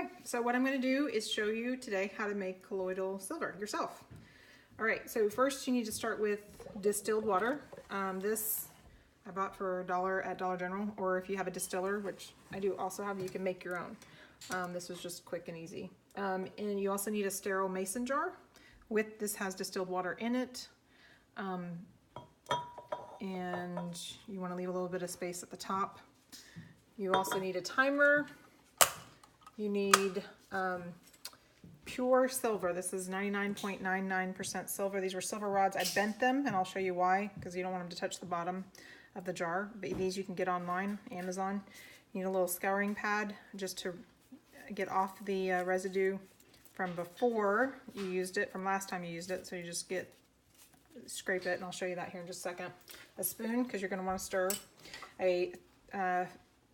Okay, so what I'm going to do is show you today how to make colloidal silver yourself. All right, so first you need to start with distilled water. This I bought for $1 at Dollar General, or if you have a distiller, which I do also have, you can make your own. This was just quick and easy. And you also need a sterile mason jar. This has distilled water in it. And you want to leave a little bit of space at the top. You also need a timer. You need pure silver. This is 99.99% silver. These were silver rods. I bent them, and I'll show you why, because you don't want them to touch the bottom of the jar. But these you can get online, Amazon. You need a little scouring pad just to get off the residue from before you used it, from last time you used it. So you just scrape it, and I'll show you that here in just a second. A spoon, because you're going to want to stir. A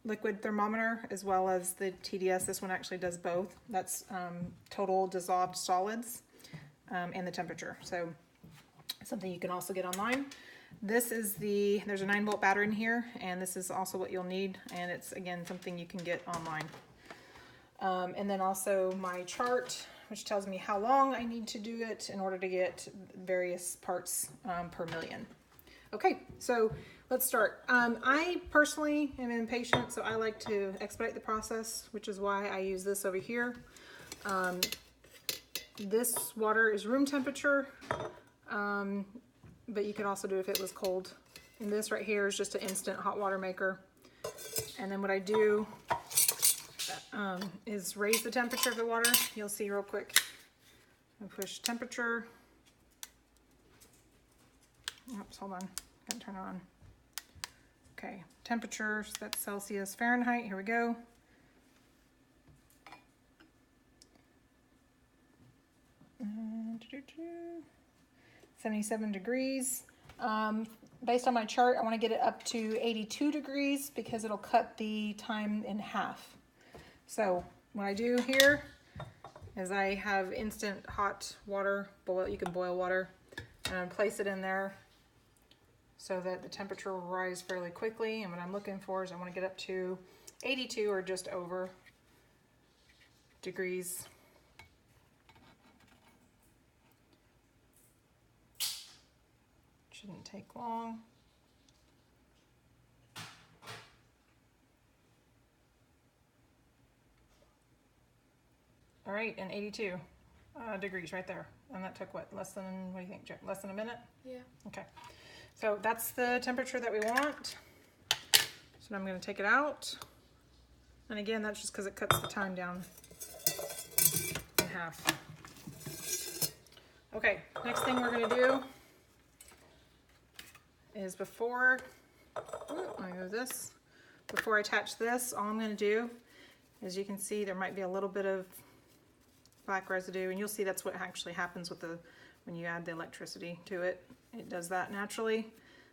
liquid thermometer, as well as the TDS. This one actually does both. That's total dissolved solids and the temperature. So something you can also get online. This is there's a 9-volt battery in here, and this is also what you'll need, and it's again something you can get online. And then also my chart, which tells me how long I need to do it in order to get various parts per million. Okay, so let's start. I personally am impatient, so I like to expedite the process, which is why I use this over here. This water is room temperature, but you could also do if it was cold. And this right here is just an instant hot water maker. And then what I do is raise the temperature of the water. You'll see real quick. I push temperature. Oops, hold on. Gotta turn it on. Okay, temperature, so that's Celsius, Fahrenheit. Here we go. And 77 degrees. Based on my chart, I want to get it up to 82 degrees because it'll cut the time in half. So what I do here is I have instant hot water, you can boil water, and place it in there so that the temperature will rise fairly quickly. And what I'm looking for is I want to get up to 82 or just over degrees. Shouldn't take long. All right, and 82 degrees right there. And that took what, what do you think, Jack? Less than a minute? Yeah. Okay. So that's the temperature that we want. So I'm going to take it out. And again, that's just because it cuts the time down in half. Okay, next thing we're going to do is before I attach this, all I'm going to do, as you can see, there might be a little bit of black residue, and you'll see that's what actually happens with when you add the electricity to it. It does that naturally.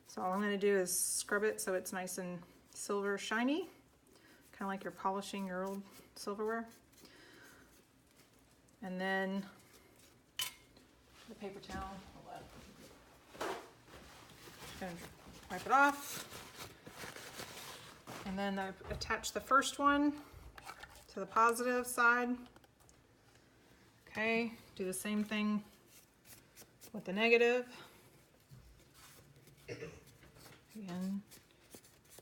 So all I'm going to do is scrub it so it's nice and silver shiny, kind of like you're polishing your old silverware. And then the paper towel, just going to wipe it off. And then I attach the first one to the positive side. Okay, do the same thing with the negative. Again,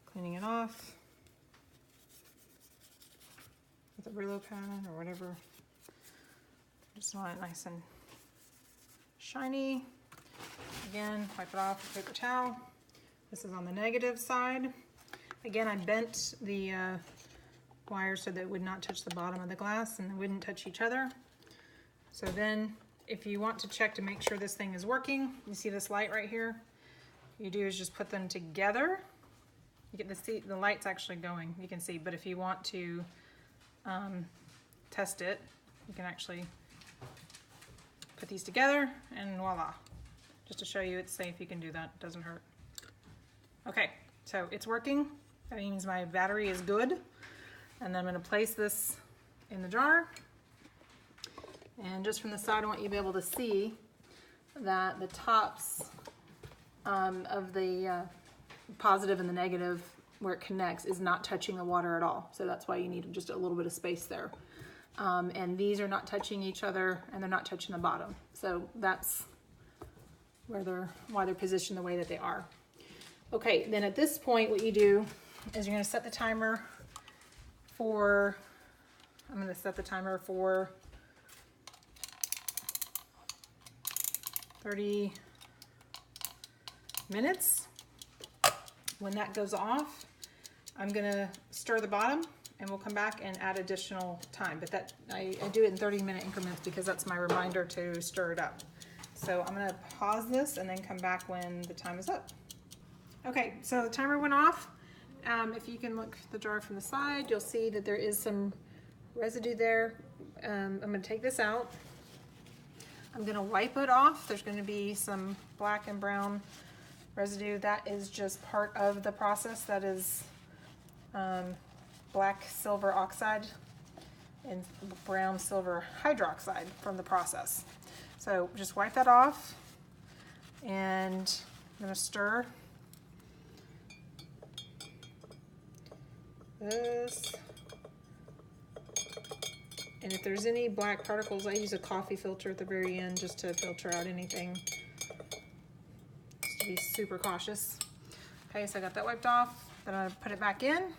cleaning it off with a Brillo pad or whatever. Just want it nice and shiny. Again, wipe it off with a paper towel. This is on the negative side. Again, I bent the wire so that it would not touch the bottom of the glass and it wouldn't touch each other. So then, if you want to check to make sure this thing is working, you see this light right here? You do is just put them together. You get to see the light's actually going, you can see, but if you want to test it, you can actually put these together and voila. Just to show you it's safe, you can do that, it doesn't hurt. Okay, so it's working. That means my battery is good. And then I'm going to place this in the jar. And just from the side, I want you to be able to see that the tops of the positive and the negative, where it connects, is not touching the water at all. So that's why you need just a little bit of space there. And these are not touching each other, and they're not touching the bottom. So that's why they're positioned the way that they are. Okay, then at this point, what you do is you're gonna set the timer for, I'm gonna set the timer for 30 minutes. When that goes off, I'm gonna stir the bottom and we'll come back and add additional time. But that I do it in 30-minute increments because that's my reminder to stir it up. So I'm gonna pause this and then come back when the time is up. Okay, so the timer went off. If you can look the jar from the side, you'll see that there is some residue there. I'm gonna take this out. I'm gonna wipe it off. There's gonna be some black and brown residue. That is just part of the process. That is black silver oxide and brown silver hydroxide from the process. So just wipe that off, and I'm gonna stir this. And if there's any black particles, I use a coffee filter at the very end just to filter out anything, just to be super cautious. Okay, so I got that wiped off. Then I put it back in,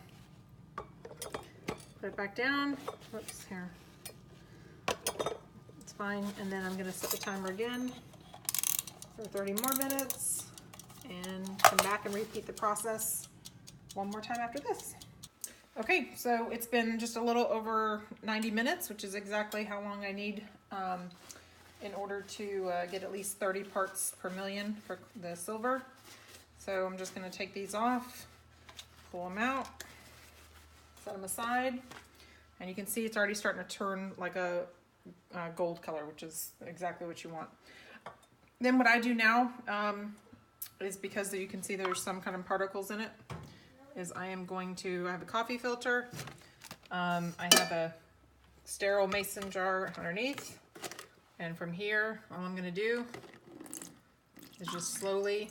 put it back down. Whoops, here. It's fine. And then I'm gonna set the timer again for 30 more minutes and come back and repeat the process one more time after this. Okay, so it's been just a little over 90 minutes, which is exactly how long I need in order to get at least 30 parts per million for the silver. So I'm just gonna take these off, pull them out, set them aside, and you can see it's already starting to turn like a gold color, which is exactly what you want. Then what I do now is, because you can see there's some kind of particles in it, is I have a coffee filter. I have a sterile mason jar underneath. And from here, all I'm gonna do is just slowly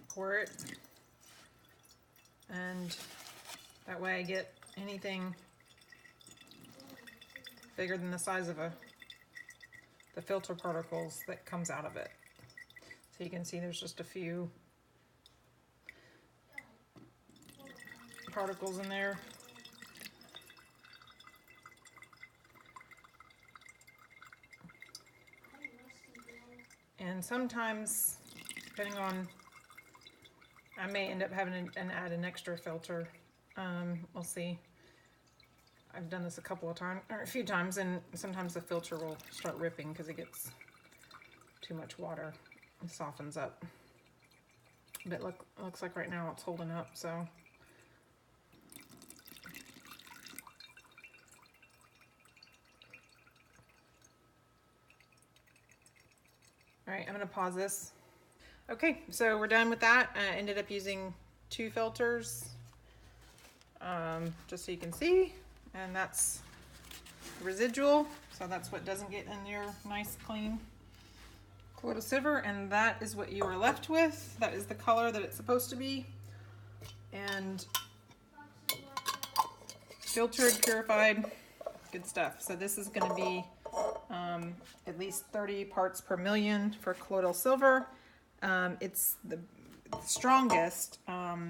pour it. And that way I get anything bigger than the size of the filter particles that comes out of it. So you can see there's just a few particles in there. And sometimes, depending on, I may end up having to add an extra filter. We'll see. I've done this a few times, and sometimes the filter will start ripping because it gets too much water and softens up. But looks like right now it's holding up, so. All right, I'm gonna pause this. Okay, so we're done with that. I ended up using 2 filters, just so you can see, and that's residual. So that's what doesn't get in your nice clean colloidal silver, and that is what you are left with. That is the color that it's supposed to be. And filtered, purified, good stuff. So this is gonna be at least 30 parts per million for colloidal silver. It's the strongest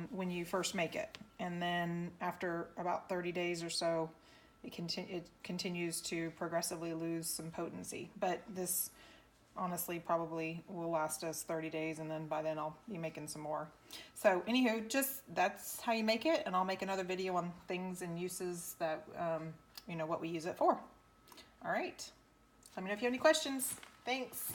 when you first make it, and then after about 30 days or so, it continues to progressively lose some potency. But this honestly probably will last us 30 days, and then by then I'll be making some more. So anywho, that's how you make it, and I'll make another video on things and uses that, you know, what we use it for. All right. Let me know if you have any questions. Thanks.